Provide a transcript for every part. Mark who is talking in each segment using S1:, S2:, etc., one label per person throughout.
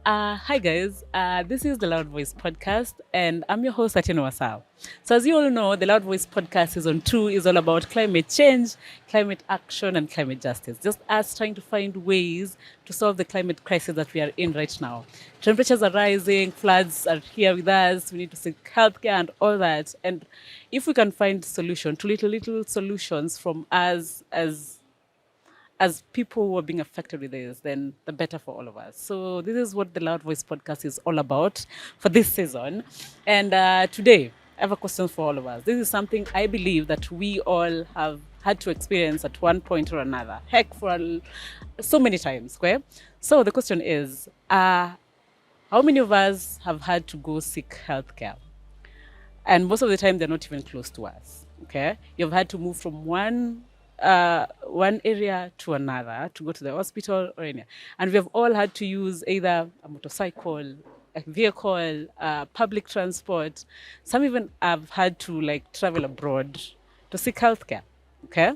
S1: Hi guys, this is the Loud Voice podcast, and I'm your host Atieno Wasau. So, as you all know, the Loud Voice podcast season 2 is all about climate change, climate action, and climate justice. Just us trying to find ways to solve the climate crisis that we are in right now. Temperatures are rising, floods are here with us. We need to seek healthcare and all that. And if we can find solution to little solutions from us as people who are being affected with this, then the better for all of us. So this is what the Loud Voice podcast is all about for this season. And today, I have a question for all of us. This is something I believe that we all have had to experience at one point or another. Heck, so many times. Okay? So the question is, how many of us have had to go seek healthcare? And most of the time, they're not even close to us. Okay, you've had to move from one area to another to go to the hospital or any, and we have all had to use either a motorcycle, a vehicle, public transport. Some even have had to like travel abroad to seek healthcare. Okay,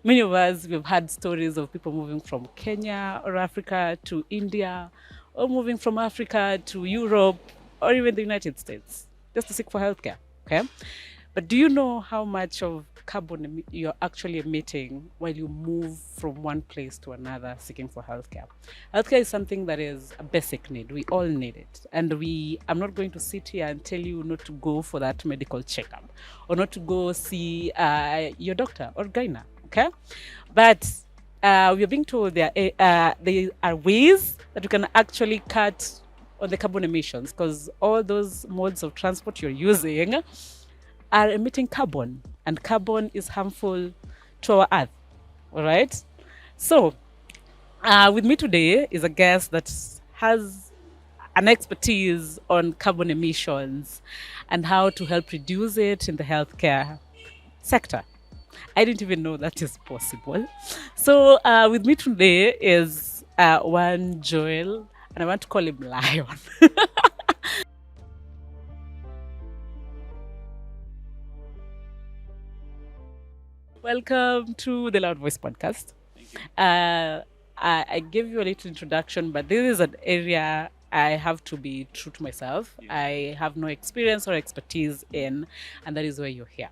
S1: many of us we've had stories of people moving from Kenya or Africa to India, or moving from Africa to Europe or even the United States just to seek for healthcare. Okay. But do you know how much of carbon you're actually emitting while you move from one place to another seeking for healthcare? Healthcare is something that is a basic need. We all need it. And I'm not going to sit here and tell you not to go for that medical checkup or not to go see your doctor or gyna, okay? But we are being told there are ways that you can actually cut on the carbon emissions, because all those modes of transport you're using are emitting carbon, and carbon is harmful to our earth. All right. So, with me today is a guest that has an expertise on carbon emissions and how to help reduce it in the healthcare sector. I didn't even know that is possible. So, with me today is one Joel, and I want to call him Lion. Welcome to the Loud Voice podcast. Uh, I gave you a little introduction, but this is an area I have to be true to myself. I have no experience or expertise in, and that is why you're here.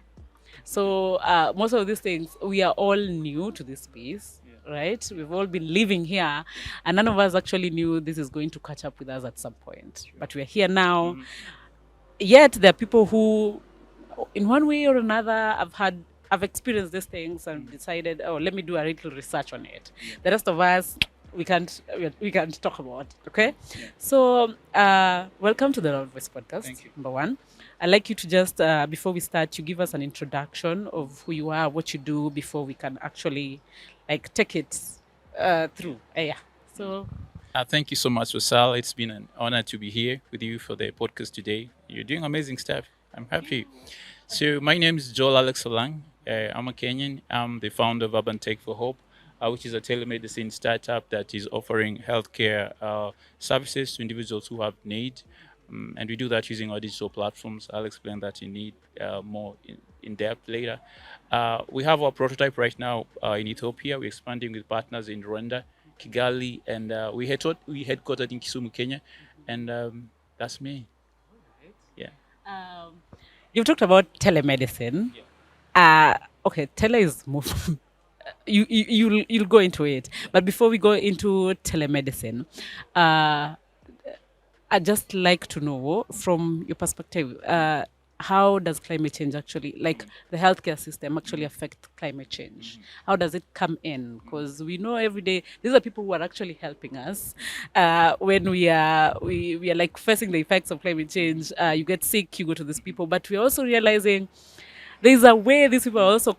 S1: So most of these things, we are all new to this space, right? We've all been living here, and none of us actually knew this is going to catch up with us at some point. But we're here now. Yet there are people who, in one way or another, have experienced these things and decided, oh, let me do a little research on it. The rest of us, we can't talk about it, okay? So welcome to the Loud Voice podcast.
S2: Thank you.
S1: Number one, I'd like you to just before we start, you give us an introduction of who you are, what you do, before we can actually like take it through. Yeah. So
S2: Thank you so much, Rosal. It's been an honor to be here with you for the podcast today. You're doing amazing stuff. I'm happy. So my name is Joel Alex Olang. I'm a Kenyan. I'm the founder of Urban Tech for Hope, which is a telemedicine startup that is offering healthcare services to individuals who have need. And we do that using our digital platforms. I'll explain that in need more in depth later. We have our prototype right now in Ethiopia. We're expanding with partners in Rwanda, Kigali, and we headquartered in Kisumu, Kenya. And that's me. Yeah.
S1: um, you've talked about telemedicine. Okay, tele is more. You'll go into it, but before we go into telemedicine, uh, I'd just like to know from your perspective, how does climate change actually, like the healthcare system, actually affect climate change? How does it come in? Because we know every day these are people who are actually helping us when we are like facing the effects of climate change. You get sick, you go to these people, but we're also realizing there's a way these people are also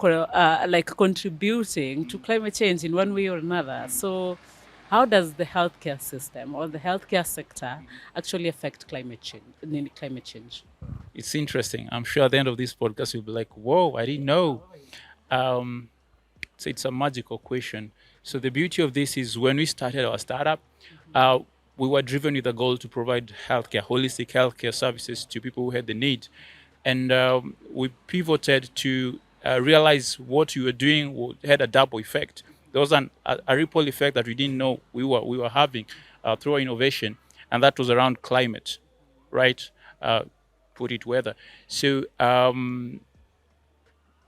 S1: like contributing to climate change in one way or another. So, how does the healthcare system or the healthcare sector actually affect climate change? Climate change.
S2: It's interesting. I'm sure at the end of this podcast, you'll be like, whoa, I didn't know. Um, so it's a magical question. So the beauty of this is when we started our startup, uh, we were driven with a goal to provide healthcare, holistic healthcare services to people who had the need. And we pivoted to realize what we were doing had a double effect. There was a ripple effect that we didn't know we were having through our innovation. and that was around climate, right? Put it weather. So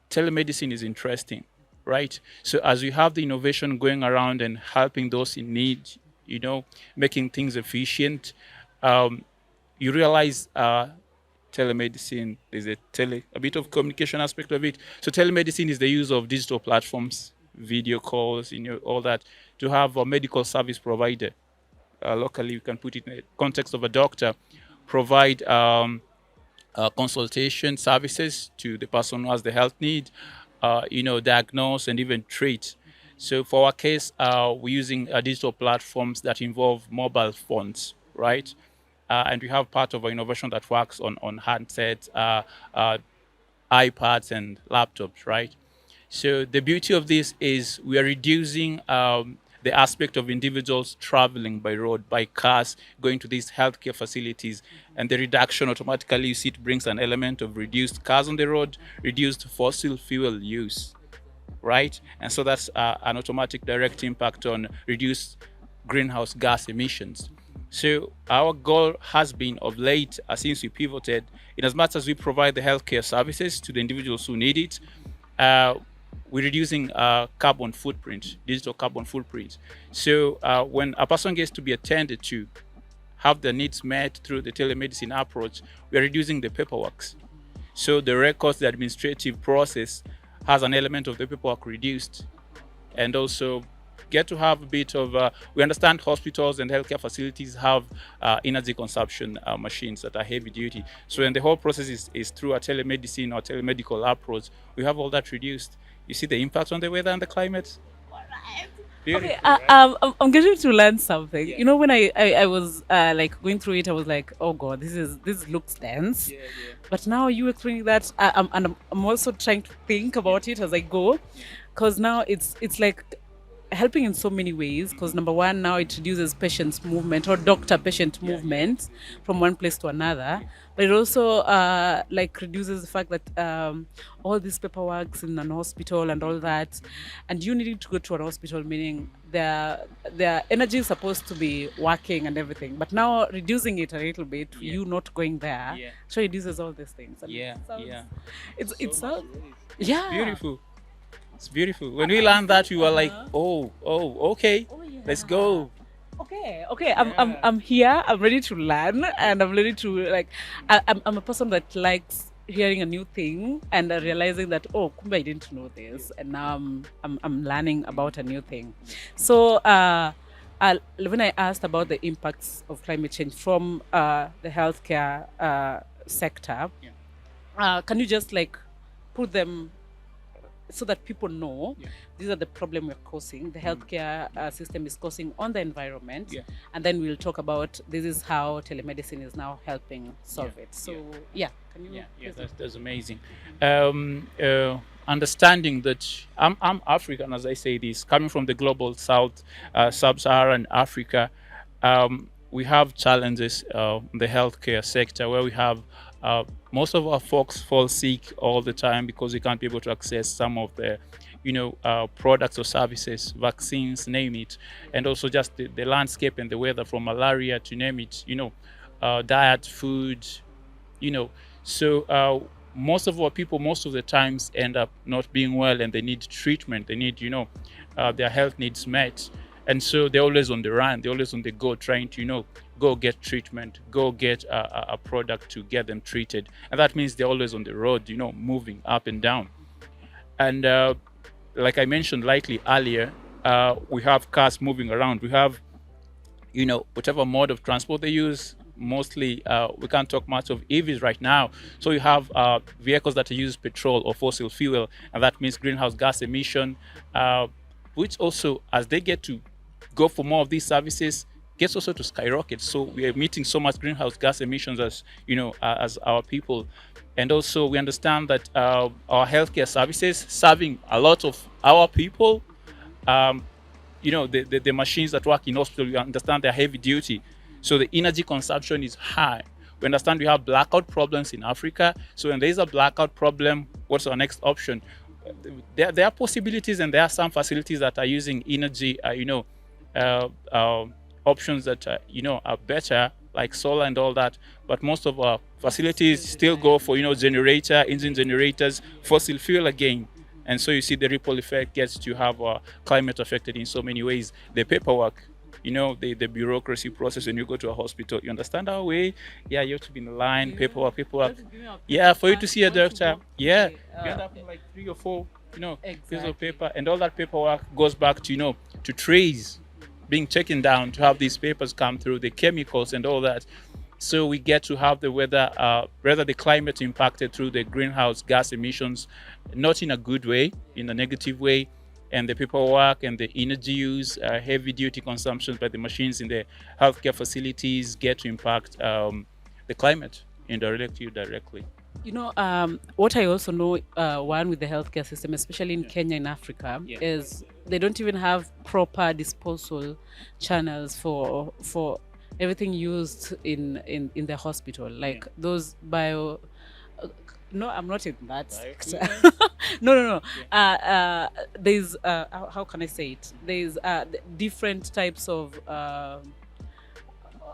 S2: telemedicine is interesting, right? So as we have the innovation going around and helping those in need, making things efficient, um, you realize telemedicine, there's a bit of communication aspect of it. So telemedicine is the use of digital platforms, video calls, all that, to have a medical service provider. Locally, you can put it in the context of a doctor, provide consultation services to the person who has the health need, diagnose and even treat. So for our case, we're using digital platforms that involve mobile phones, right? And we have part of our innovation that works on handsets, iPads, and laptops, right? So the beauty of this is we are reducing the aspect of individuals traveling by road, by cars, going to these healthcare facilities. And the reduction automatically, you see, it brings an element of reduced cars on the road, reduced fossil fuel use, right? And so that's an automatic direct impact on reduced greenhouse gas emissions. So our goal has been of late, since we pivoted, in as much as we provide the healthcare services to the individuals who need it, uh, we're reducing carbon footprint, digital carbon footprint. So when a person gets to be attended to, have their needs met through the telemedicine approach, we are reducing the paperwork. So the records, the administrative process has an element of the paperwork reduced, and also get to have a bit of, we understand hospitals and healthcare facilities have energy consumption machines that are heavy duty. So when the whole process is through a telemedicine or telemedical approach, we have all that reduced. You see the impact on the weather and the climate? Beautiful,
S1: Okay,
S2: right?
S1: I'm getting to learn something.
S2: Yeah.
S1: You know, when I was like going through it, I was like, oh god, this looks dense.
S2: Yeah, yeah.
S1: But now you explaining that, I'm also trying to think about it as I go, because now it's like helping in so many ways. Because number one, now it reduces patient's movement or doctor patient movement from one place to another, but it also like reduces the fact that all these paperwork in an hospital and all that, and you needing to go to an hospital, meaning their energy is supposed to be working and everything, but now reducing it a little bit,
S2: Yeah.
S1: you not going there,
S2: Yeah.
S1: so it reduces all these things. And
S2: Yeah,
S1: it sounds,
S2: yeah.
S1: it
S2: So
S1: sounds,
S2: much relief.
S1: yeah,
S2: Beautiful. It's beautiful. When we learned that, we were like, oh, okay,
S1: Oh,
S2: let's
S1: yeah.
S2: go.
S1: Okay. I'm here. I'm ready to learn, and I'm ready to like. I'm a person that likes hearing a new thing and realizing that, oh, kumbe, I didn't know this, and now I'm learning about a new thing. So when I asked about the impacts of climate change from the healthcare sector,
S2: Yeah.
S1: can you just like put them so that people know
S2: Yeah.
S1: these are the problem we're causing, the healthcare system is causing on the environment,
S2: Yeah.
S1: and then we'll talk about this is how telemedicine is now helping solve
S2: Yeah.
S1: it. So yeah, can you
S2: Yeah,
S1: please-
S2: that's amazing. Understanding that I'm African, as I say this, coming from the global south, sub-Saharan Africa, we have challenges in the healthcare sector where we have most of our folks fall sick all the time because we can't be able to access some of the products or services, vaccines, name it, and also just the landscape and the weather, from malaria to name it, diet, food, you know so most of our people most of the times end up not being well, and they need treatment, they need their health needs met, and so they're always on the run, they're always on the go, trying to go get treatment, go get a product to get them treated, and that means they're always on the road, moving up and down. And like I mentioned lightly earlier, we have cars moving around, we have whatever mode of transport they use. Mostly, we can't talk much of EVs right now. So you have vehicles that use petrol or fossil fuel, and that means greenhouse gas emission, which also, as they get to go for more of these services, gets also to skyrocket. So we are emitting so much greenhouse gas emissions as our people. And also we understand that our healthcare services serving a lot of our people, the machines that work in hospital, we understand they're heavy duty, so the energy consumption is high. We understand we have blackout problems in Africa, so when there is a blackout problem, what's our next option? There are possibilities, and there are some facilities that are using energy options that are better, like solar and all that. But most of our facilities still go for generator, engine generators, fossil fuel again. And so you see the ripple effect gets to have climate affected in so many ways. The paperwork, the bureaucracy process when you go to a hospital, you understand our way. Yeah, you have to be in the line, paperwork. Yeah, for you to see a doctor. Yeah, you end up with like 3 or 4, pieces of paper, and all that paperwork goes back to to trays being taken down to have these papers come through, the chemicals and all that. So we get to have the weather, rather the climate impacted through the greenhouse gas emissions, not in a good way, in a negative way, and the paperwork and the energy use, heavy duty consumptions by the machines in the healthcare facilities get to impact the climate indirectly, directly.
S1: What I also know, one with the healthcare system, especially in Kenya, in Africa, is they don't even have proper disposal channels for everything used in the hospital, like those bio. No, I'm not in that sector. No, no, no. There's how can I say it? There's different types of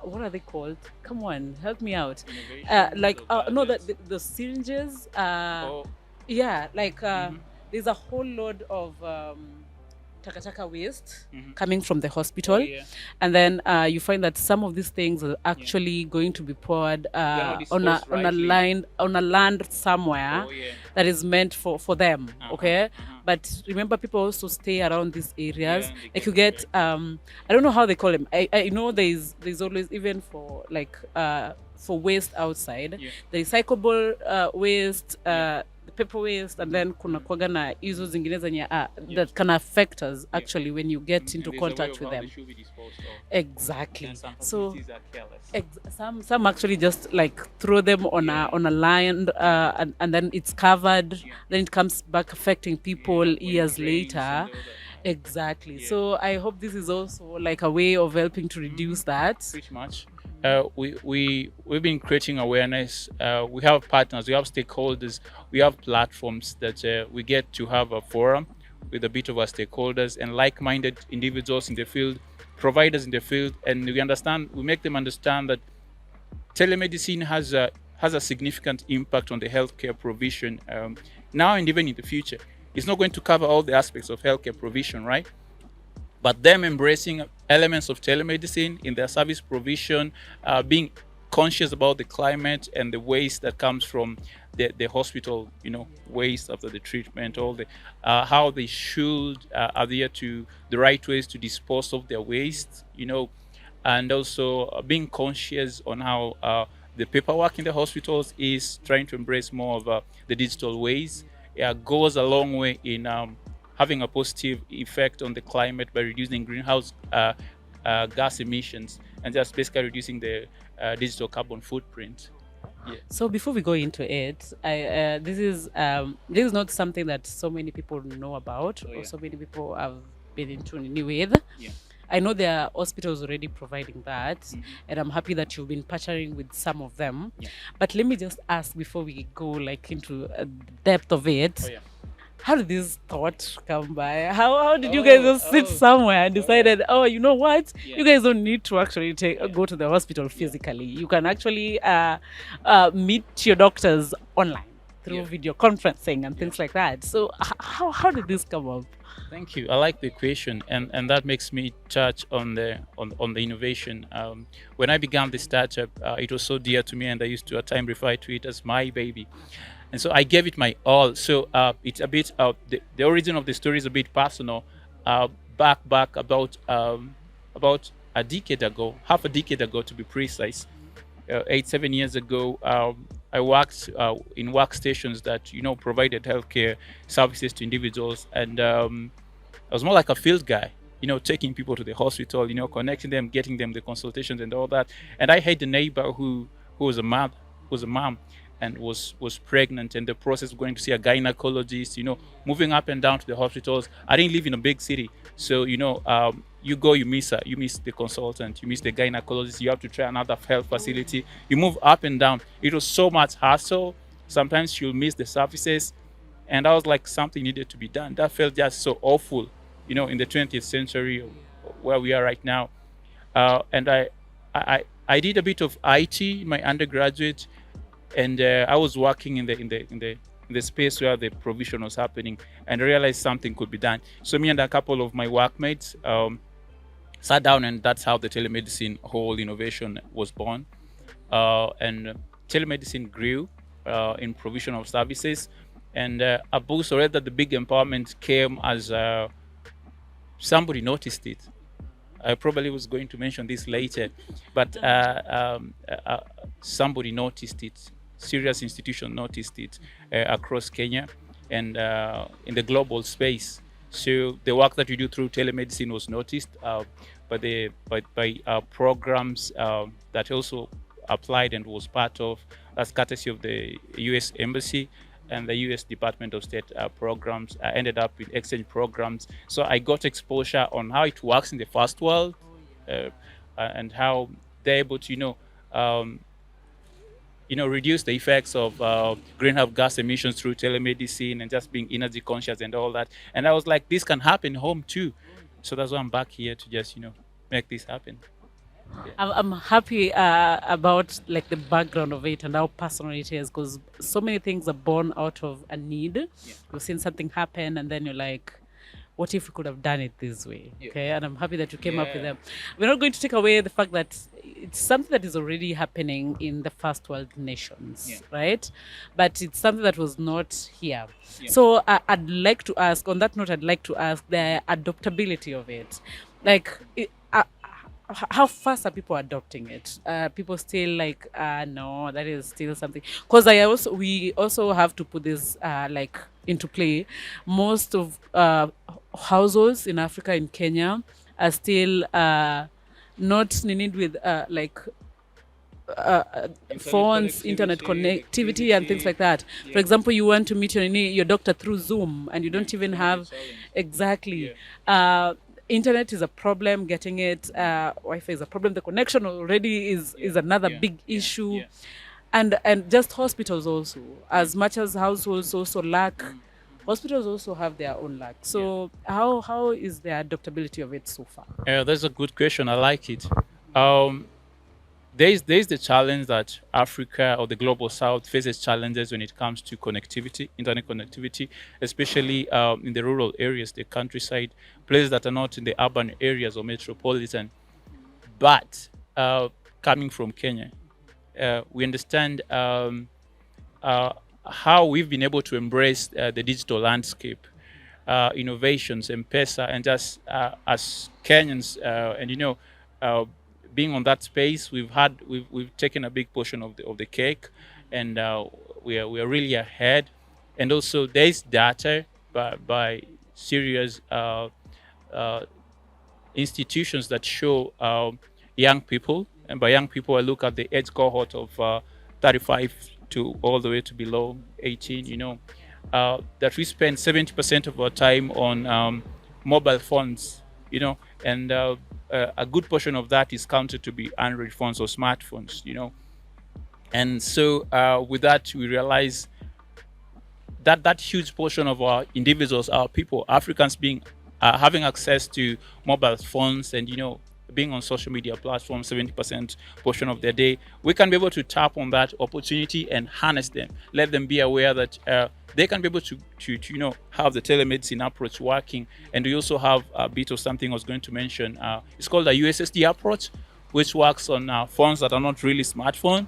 S1: what are they called? Come on, help me out. Like no, the syringes.
S2: Oh,
S1: Yeah, like there's a whole load of takataka waste coming from the hospital, and then you find that some of these things are actually going to be poured on a land somewhere that is meant for them. Okay, but remember, people also stay around these areas. Like you get I don't know how they call them. I know there's always, even for like for waste outside, the recyclable waste, the paper waste, and then kuna kuwaga na hizo zingine zenye that can affect us actually when you get into contact with them. Exactly. So some actually just like throw them on a line, and then it's covered. Then it comes back affecting people years later. Exactly. So I hope this is also like a way of helping to reduce that.
S2: Pretty much. We've been creating awareness. We have partners, we have stakeholders, we have platforms that we get to have a forum with a bit of our stakeholders and like-minded individuals in the field, providers in the field, and we make them understand that telemedicine has a significant impact on the healthcare provision now and even in the future. It's not going to cover all the aspects of healthcare provision, right? But them embracing elements of telemedicine in their service provision, being conscious about the climate and the waste that comes from the hospital, waste after the treatment, all the how they should adhere to the right ways to dispose of their waste, and also being conscious on how the paperwork in the hospitals is trying to embrace more of the digital ways. Goes a long way in having a positive effect on the climate by reducing greenhouse gas emissions and just basically reducing the digital carbon footprint. Yeah.
S1: So before we go into it, this is not something that so many people know about, or so many people have been in tune with.
S2: Yeah.
S1: I know there are hospitals already providing that, and I'm happy that you've been partnering with some of them.
S2: Yeah.
S1: But let me just ask before we go like into the depth of it. How did this thought come by? How did you guys just sit somewhere and decided, you know what? You guys don't need to actually go to the hospital physically. You can actually meet your doctors online through video conferencing and things like that. So how did this come up?
S2: Thank you. I like the question, and that makes me touch on the innovation. When I began the startup, it was so dear to me, and I used to at times refer to it as my baby. And so I gave it my all. So it's a bit the origin of the story is a bit personal. Back about a decade ago, half a decade ago to be precise, 7 years ago, I worked in workstations that provided healthcare services to individuals, and I was more like a field guy. Taking people to the hospital, connecting them, getting them the consultations and all that. And I had a neighbor who was a mom, and was pregnant, and the process of going to see a gynecologist, moving up and down to the hospitals. I didn't live in a big city, so you go, you miss the consultant, you miss the gynecologist, you have to try another health facility, you move up and down. It was so much hassle. Sometimes you'll miss the services, and I was like, something needed to be done. That felt just so awful, in the 20th century where we are right now. And I did a bit of IT in my undergraduate, and I was working in the space where the provision was happening, and I realized something could be done. So me and a couple of my workmates sat down, and that's how the telemedicine whole innovation was born. And telemedicine grew in provision of services, and a boost, or rather, the big empowerment came as somebody noticed it. I probably was going to mention this later, but somebody noticed it. Serious institution noticed it across Kenya and in the global space. So the work that we do through telemedicine was noticed by programs that also applied and was part of. That's courtesy of the U.S. Embassy and the U.S. Department of State programs. I ended up with exchange programs, so I got exposure on how it works in the first world, uh, and how they're able to, um, reduce the effects of greenhouse gas emissions through telemedicine and just being energy conscious and all that. And I was like, this can happen home too. So that's why I'm back here to just, make this happen. Yeah.
S1: I'm happy about like the background of it and how personal it is, because so many things are born out of a need.
S2: Yeah.
S1: You've seen something happen and then you're like, what if we could have done it this way?
S2: Yeah.
S1: Okay, and I'm happy that you came up with
S2: Yeah.
S1: them. We're not going to take away the fact that it's something that is already happening in the first world nations,
S2: Yeah.
S1: right? But it's something that was not here.
S2: Yeah.
S1: So I'd like to ask, on that note, I'd like to ask the adoptability of it. Like, how fast are people adopting it? People still like, no, that is still something. Because we also have to put this like into play. Most of households in Africa, in Kenya, are still not needed with like phones, internet connectivity, and things like that. For example, you want to meet your doctor through Zoom, and you don't even have exactly. Internet is a problem. Getting it, Wi-Fi is a problem. The connection already is another big issue, and just hospitals also. As much as households also lack, hospitals also have their own lack. So how is the adaptability of it so far?
S2: That's a good question. I like it. Um, there's the challenge that Africa or the global South faces challenges when it comes to connectivity, internet connectivity, especially in the rural areas, the countryside, places that are not in the urban areas or metropolitan. But coming from Kenya, we understand how we've been able to embrace the digital landscape, innovations, M-Pesa, and just as Kenyans, and being on that space, we've taken a big portion of the cake, and we are really ahead. And also, there's data by serious institutions that show young people, and by young people, I look at the age cohort of 35 to all the way to below 18. That we spend 70% of our time on mobile phones. And a good portion of that is counted to be Android phones or smartphones. And so with that, we realize that huge portion of our individuals, our people, Africans, being having access to mobile phones and being on social media platforms 70% portion of their day, we can be able to tap on that opportunity and harness them, let them be aware that they can be able to have the telemedicine approach working. And we also have a bit of something I was going to mention. It's called the USSD approach, which works on phones that are not really smartphone,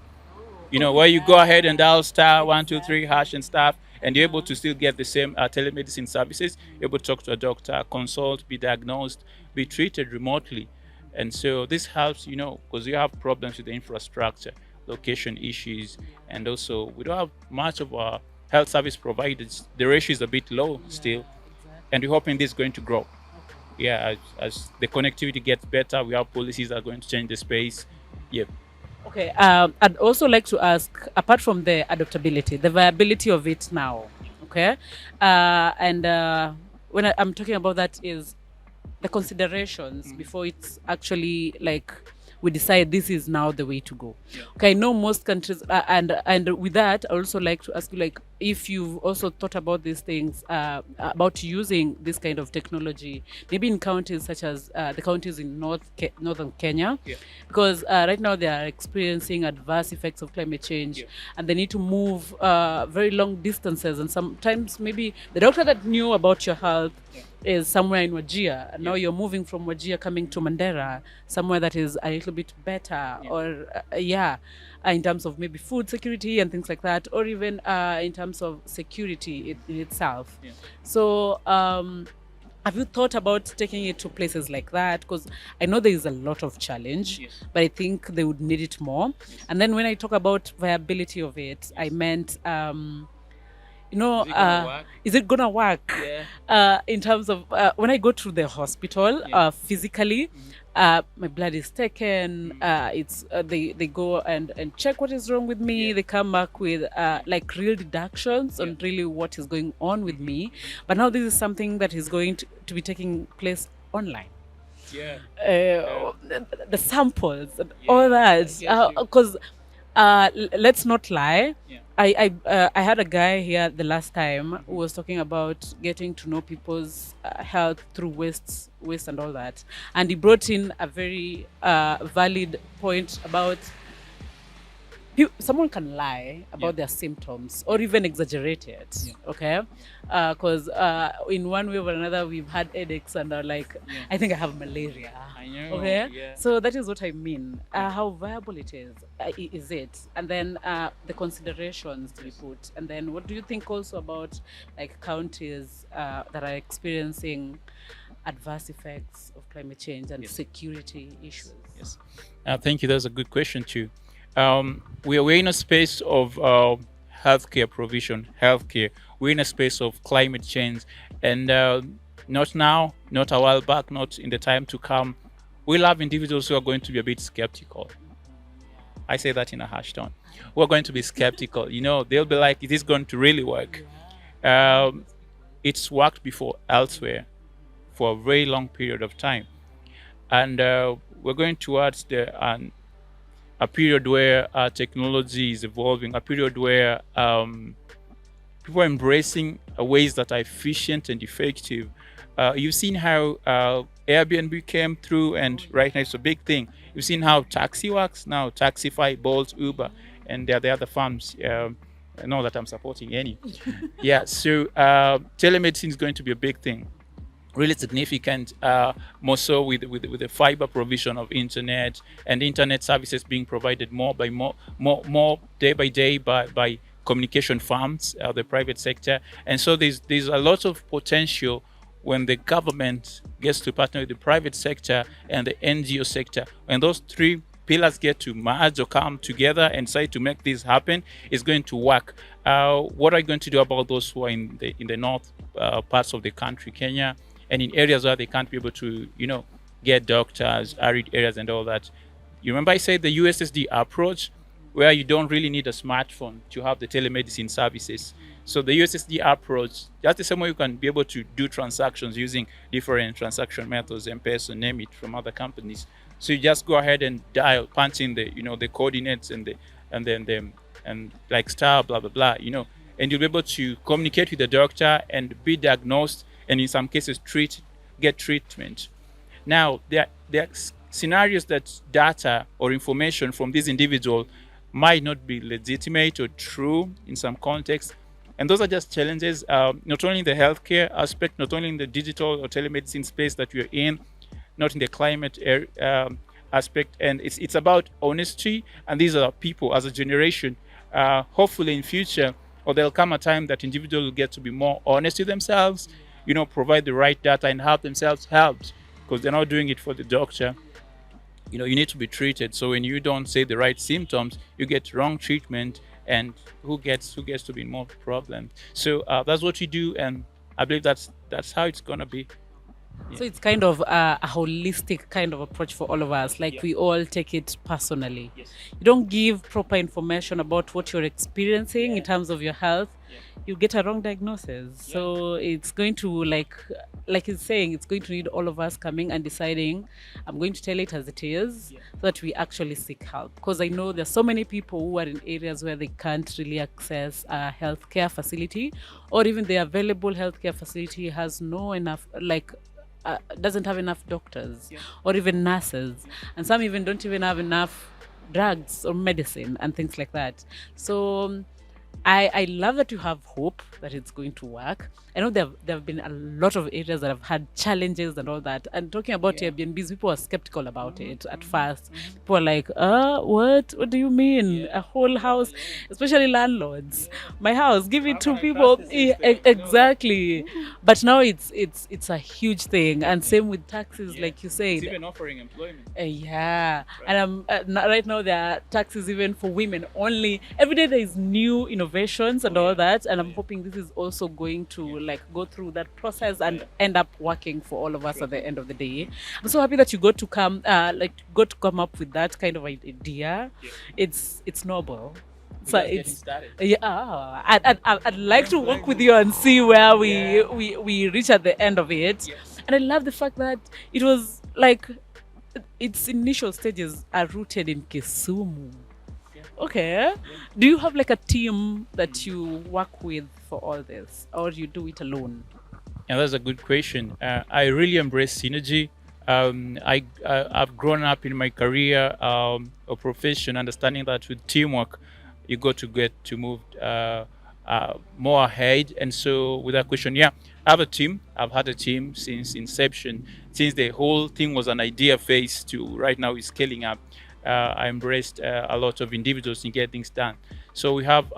S2: where you go ahead and dial *123# and stuff, and you're able to still get the same telemedicine services, able to talk to a doctor, consult, be diagnosed, be treated remotely. And so this helps, because you have problems with the infrastructure, location issues, and also we don't have much of our health service providers. The ratio is a bit low still, and we're hoping this is going to grow. Yeah, as the connectivity gets better, we have policies that are going to change the space. Yeah.
S1: Okay, I'd also like to ask, apart from the adaptability, the viability of it now, okay? And when I'm talking about that is the considerations before it's actually like we decide this is now the way to go. Okay, I know most countries, and with that, I also like to ask you, like, if you've also thought about these things, about using this kind of technology, maybe in counties such as the counties in northern Kenya, because right now they are experiencing adverse effects of climate change, and they need to move very long distances, and sometimes maybe the doctor that knew about your health is somewhere in Wajir, and now you're moving from Wajir coming to Mandera, somewhere that is a little bit better, or in terms of maybe food security and things like that, or even in terms of security in itself. So have you thought about taking it to places like that? Because I know there is a lot of challenge, but I think they would need it more. And then when I talk about viability of it, I meant is it gonna work? In terms of when I go to the hospital, physically, my blood is taken. It's they go and check what is wrong with me. They come back with like real deductions on really what is going on with me. But now this is something that is going to be taking place online. The samples and all that, because let's not lie. I had a guy here the last time who was talking about getting to know people's health through waste and all that, and he brought in a very valid point about someone can lie about their symptoms or even exaggerate it, okay? Because in one way or another, we've had headaches and are like, I think I have malaria.
S2: I know.
S1: Okay, so that is what I mean. How viable it is it? And then the considerations to be put. And then what do you think also about like counties that are experiencing adverse effects of climate change and security issues?
S2: Yes. Thank you. That's a good question too. We're in a space of healthcare provision, healthcare. We're in a space of climate change, and not now, not a while back, not in the time to come. We'll have individuals who are going to be a bit skeptical. I say that in a harsh tone. We're going to be skeptical. They'll be like, "Is this going to really work?" It's worked before elsewhere for a very long period of time, and we're going towards a period where technology is evolving, a period where people are embracing ways that are efficient and effective. You've seen how Airbnb came through, and right now it's a big thing. You've seen how taxi works now, Taxify, Bolt, Uber, and there are the other firms. I know that I'm supporting any. So telemedicine is going to be a big thing. Really significant, more so with the fiber provision of internet and internet services being provided more day by day by communication firms, the private sector. And so there's a lot of potential when the government gets to partner with the private sector and the NGO sector. When those three pillars get to merge or come together and decide to make this happen, it's going to work. What are you going to do about those who are in the north parts of the country, Kenya, and in areas where they can't be able to, get doctors, arid areas and all that? You remember I said the USSD approach, where you don't really need a smartphone to have the telemedicine services. So the USSD approach, that's the same way you can be able to do transactions using different transaction methods, M-Pesa, name it, from other companies. So you just go ahead and dial, punch in the coordinates and like star, blah, blah, blah, and you'll be able to communicate with the doctor and be diagnosed, and in some cases get treatment. Now, there are scenarios that data or information from this individual might not be legitimate or true in some context. And those are just challenges, not only in the healthcare aspect, not only in the digital or telemedicine space that we're in, not in the climate aspect. And it's about honesty. And these are people as a generation, hopefully in future, or there'll come a time that individuals will get to be more honest with themselves, provide the right data and have themselves helped, because they're not doing it for the doctor. You need to be treated. So when you don't say the right symptoms, you get wrong treatment, and who gets to be in more problem. So that's what you do, and I believe that's how it's gonna be.
S1: So it's kind of a holistic kind of approach for all of us. Like we all take it personally. You don't give proper information about what you're experiencing in terms of your health. you get a wrong diagnosis. So it's going to like he's saying, it's going to need all of us coming and deciding, I'm going to tell it as it is, so that we actually seek help. Because I know there's so many people who are in areas where they can't really access a healthcare facility, or even the available healthcare facility has no enough, doesn't have enough doctors or even nurses, and some even don't even have enough drugs or medicine and things like that. So I love that you have hope that it's going to work. I know there have been a lot of areas that have had challenges and all that. And talking about Airbnbs, people are skeptical about it at first. People are like, what? What do you mean? A whole house, especially landlords. My house, give it to people. Exactly. But now it's a huge thing. And same with taxis, like you said.
S2: It's even offering employment.
S1: Yeah, and right now there are taxes even for women only. Every day there is new innovations and all that, and I'm hoping this is also going to like go through that process and end up working for all of us at the end of the day. I'm so happy that you got to come up with that kind of idea. It's noble. So it's I'd like to work with you and see where we reach at the end of it. And I love the fact that it was like its initial stages are rooted in Kisumu. Okay. Do you have like a team that you work with for all this, or you do it alone?
S2: Yeah, that's a good question. I really embrace synergy. I've grown up in my career or profession understanding that with teamwork, you got to get to move more ahead. And so, with that question, yeah, I have a team. I've had a team since inception, since the whole thing was an idea phase to right now is scaling up. I embraced a lot of individuals in getting things done. So we have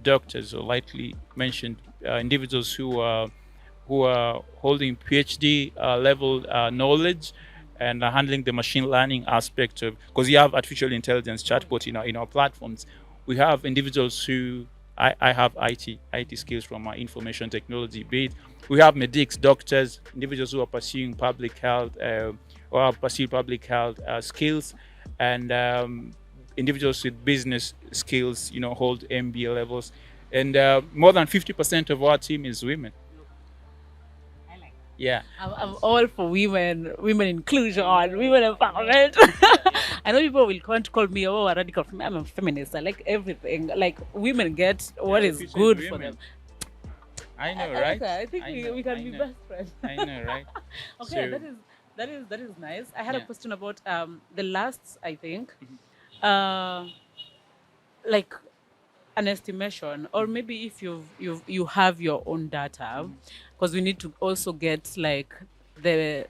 S2: doctors, or lightly mentioned individuals who are holding PhD level knowledge and handling the machine learning aspect of, because you have artificial intelligence chatbot in our platforms. We have individuals who I have IT skills from my information technology bit. We have medics, doctors, individuals who are pursuing public health or have pursued public health skills, and individuals with business skills, hold MBA levels. And more than 50% of our team is women. Yeah.
S1: I'm all for women inclusion, women empowerment. I know people will come to call me, oh, a radical. I'm a feminist. I like everything. Like women get what is good for them.
S2: I know, right?
S1: I think we can be best friends.
S2: I know, right?
S1: Okay, that is nice. I had a question about the last, I think, like an estimation, or maybe if you have your own data, because we need to also get like the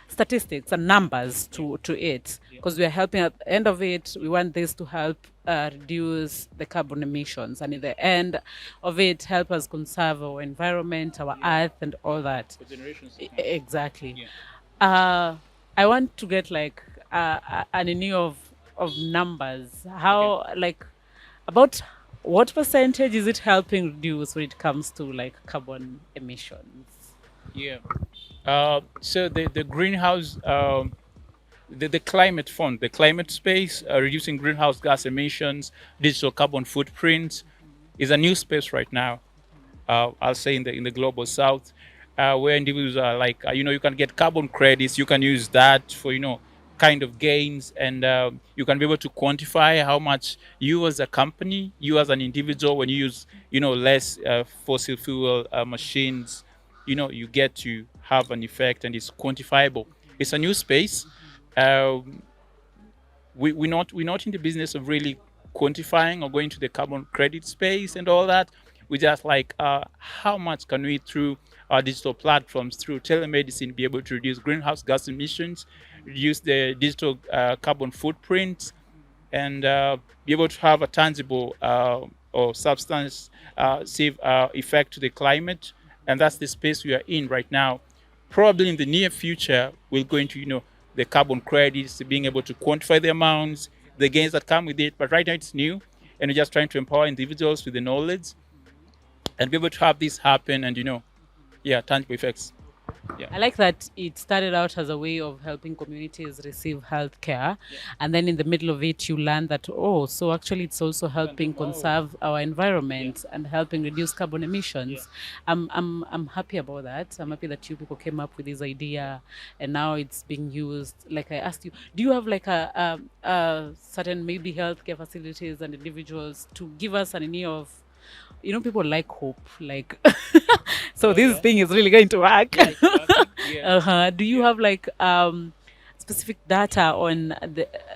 S1: statistics and numbers to it, because we are helping at the end of it. We want this to help reduce the carbon emissions, and in the end of it help us conserve our environment, our earth, and all that.
S2: For generations to come.
S1: Exactly. I want to get like an idea of numbers. How like about what percentage is it helping reduce when it comes to like carbon emissions?
S2: Yeah. So the greenhouse, the climate fund, the climate space, reducing greenhouse gas emissions, digital carbon footprints, is a new space right now. I'll say in the global south, where individuals are like, you can get carbon credits. You can use that for kind of gains, and you can be able to quantify how much you as a company, you as an individual, when you use less fossil fuel machines, you get to have an effect, and it's quantifiable. It's a new space. We're not in the business of really quantifying or going to the carbon credit space and all that. We just like how much can we, through our digital platforms, through telemedicine, be able to reduce greenhouse gas emissions, reduce the digital carbon footprint, and be able to have a tangible or substance save effect to the climate. And that's the space we are in right now. Probably in the near future, we'll go into the carbon credits, being able to quantify the amounts, the gains that come with it. But right now it's new, and we're just trying to empower individuals with the knowledge and be able to have this happen, and tangible effects. Yeah.
S1: I like that it started out as a way of helping communities receive health care.
S2: Yeah.
S1: And then in the middle of it, you learn that, oh, so actually it's also helping conserve our environment and helping reduce carbon emissions. I'm happy about that. I'm happy that you people came up with this idea and now it's being used. Like I asked you, do you have like a certain maybe healthcare facilities and individuals to give us an idea of, people like hope, like, so
S2: Oh,
S1: this
S2: yeah.
S1: thing is really going to work.
S2: Yeah, it's working. Yeah.
S1: Do you
S2: Yeah.
S1: have like specific data on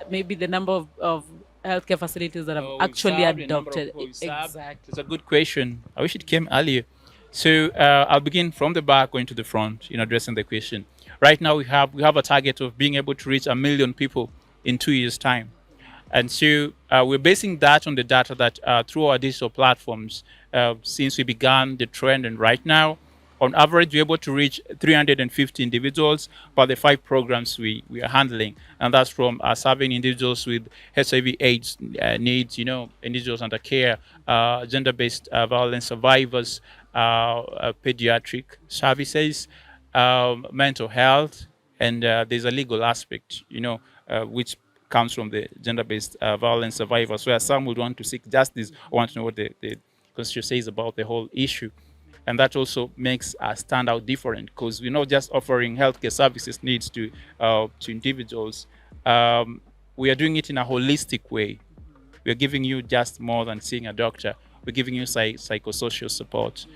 S1: maybe the number of healthcare facilities that have
S2: Oh, we've
S1: actually
S2: served, the number of
S1: adopted
S2: people we've served.
S1: exactly?
S2: It's a good question. I wish it came earlier. So I'll begin from the back, going to the front in addressing the question. Right now, we have a target of being able to reach 1 million people in 2 years' time. And so we're basing that on the data that through our digital platforms, since we began the trend, and right now, on average, we're able to reach 350 individuals by the 5 programs we are handling. And that's from serving individuals with HIV/AIDS needs, individuals under care, gender-based violence survivors, pediatric services, mental health, and there's a legal aspect, which comes from the gender-based violence survivors, where some would want to seek justice, or want to know what the Constitution says about the whole issue. And that also makes us stand out different, because we're not just offering healthcare services needs to individuals. We are doing it in a holistic way. We're giving you just more than seeing a doctor. We're giving you psychosocial support,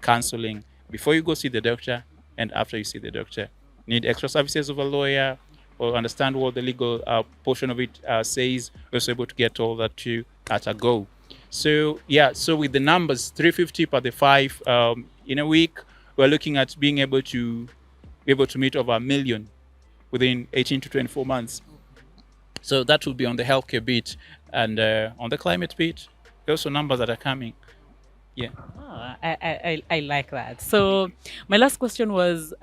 S2: counseling before you go see the doctor and after you see the doctor. Need extra services of a lawyer or understand what the legal portion of it says. We're also able to get all that to you at a go. So yeah, so with the numbers, 350 per the 5 in a week, we're looking at being able to meet over 1 million within 18 to 24 months. So that will be on the healthcare bit, and on the climate bit, there are also numbers that are coming. Yeah.
S1: Oh, I like that. So my last question was,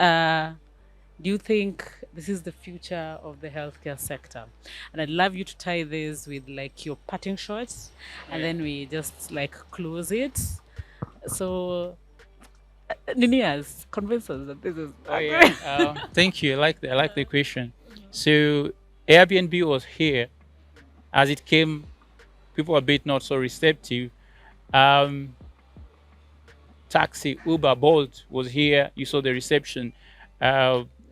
S1: do you think this is the future of the healthcare sector? And I'd love you to tie this with like your parting shots, and then we just like close it. So, Ninias, convince us that this is.
S2: Oh yeah. Thank you. I like the question. So Airbnb was here. As it came, people were a bit not so receptive. Um, Taxi, Uber, Bolt was here. You saw the reception.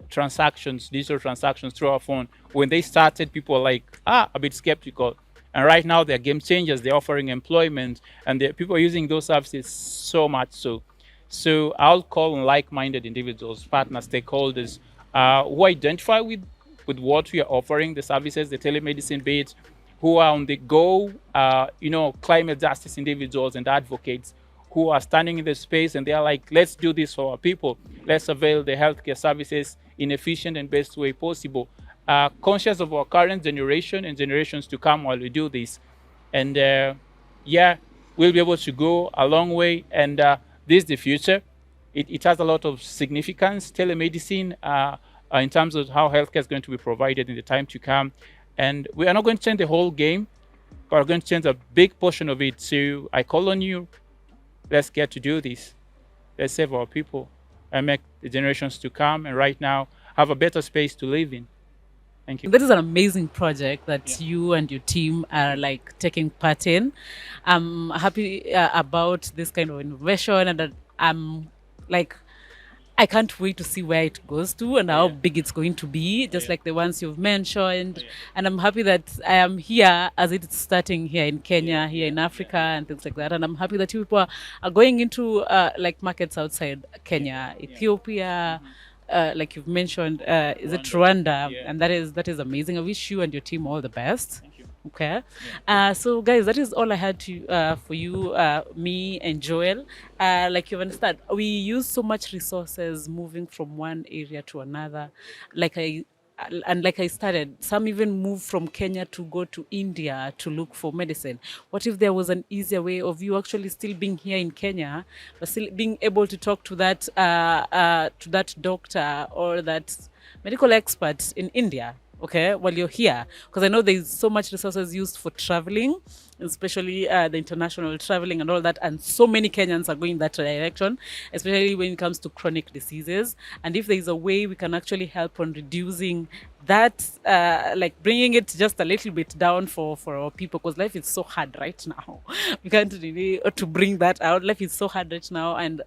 S2: Transactions, digital transactions through our phone. When they started, people were like, a bit skeptical. And right now, they're game changers. They're offering employment, and people are using those services so much so. So I'll call on like-minded individuals, partners, stakeholders who identify with what we are offering, the services, the telemedicine bit, who are on the go, climate justice individuals and advocates who are standing in the space and they are like, let's do this for our people. Let's avail the healthcare services in efficient and best way possible. Conscious of our current generation and generations to come while we do this. And we'll be able to go a long way. And this is the future. It has a lot of significance, telemedicine, in terms of how healthcare is going to be provided in the time to come. And we are not going to change the whole game, but we're going to change a big portion of it. So I call on you, let's get to do this. Let's save our people and make the generations to come and right now have a better space to live in. Thank you.
S1: That is an amazing project that you and your team are like taking part in. I'm happy about this kind of innovation, and that I'm like, I can't wait to see where it goes to and how big it's going to be, just like the ones you've mentioned. And I'm happy that I am here as it's starting here in Kenya, here in Africa, and things like that. And I'm happy that you people are going into like markets outside Kenya, Ethiopia. Like you've mentioned, is it Rwanda? And that is amazing. I wish you and your team all the best.
S2: Thank you.
S1: Okay. So guys, that is all I had to for you, me and Joel. Like you understand, we use so much resources moving from one area to another. Like I started, some even move from Kenya to go to India to look for medicine. What if there was an easier way of you actually still being here in Kenya, but still being able to talk to that doctor or that medical expert in India? Okay, while you're here, because I know there's so much resources used for traveling, especially the international traveling and all that. And so many Kenyans are going that direction, especially when it comes to chronic diseases. And if there is a way we can actually help on reducing that, like bringing it just a little bit down for our people, because life is so hard right now. We can't really to bring that out. Life is so hard right now, and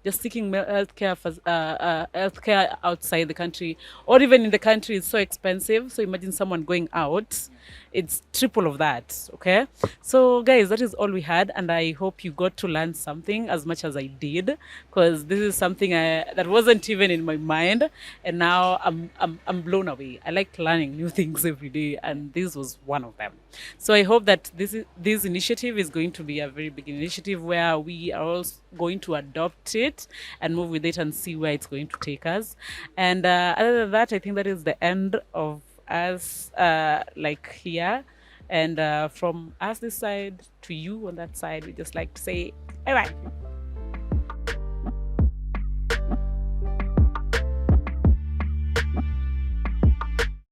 S1: just seeking healthcare for healthcare outside the country or even in the country is so expensive. So imagine someone going out, it's triple of that. Okay, so guys, that is all we had, and I hope you got to learn something as much as I did, because this is something that wasn't even in my mind, and now I'm blown away. I like learning new things every day, and this was one of them. So I hope that this initiative is going to be a very big initiative where we are all going to adopt it and move with it and see where it's going to take us. And other than that, I think that is the end of us like here. And from us this side to you on that side, we just like to say bye bye.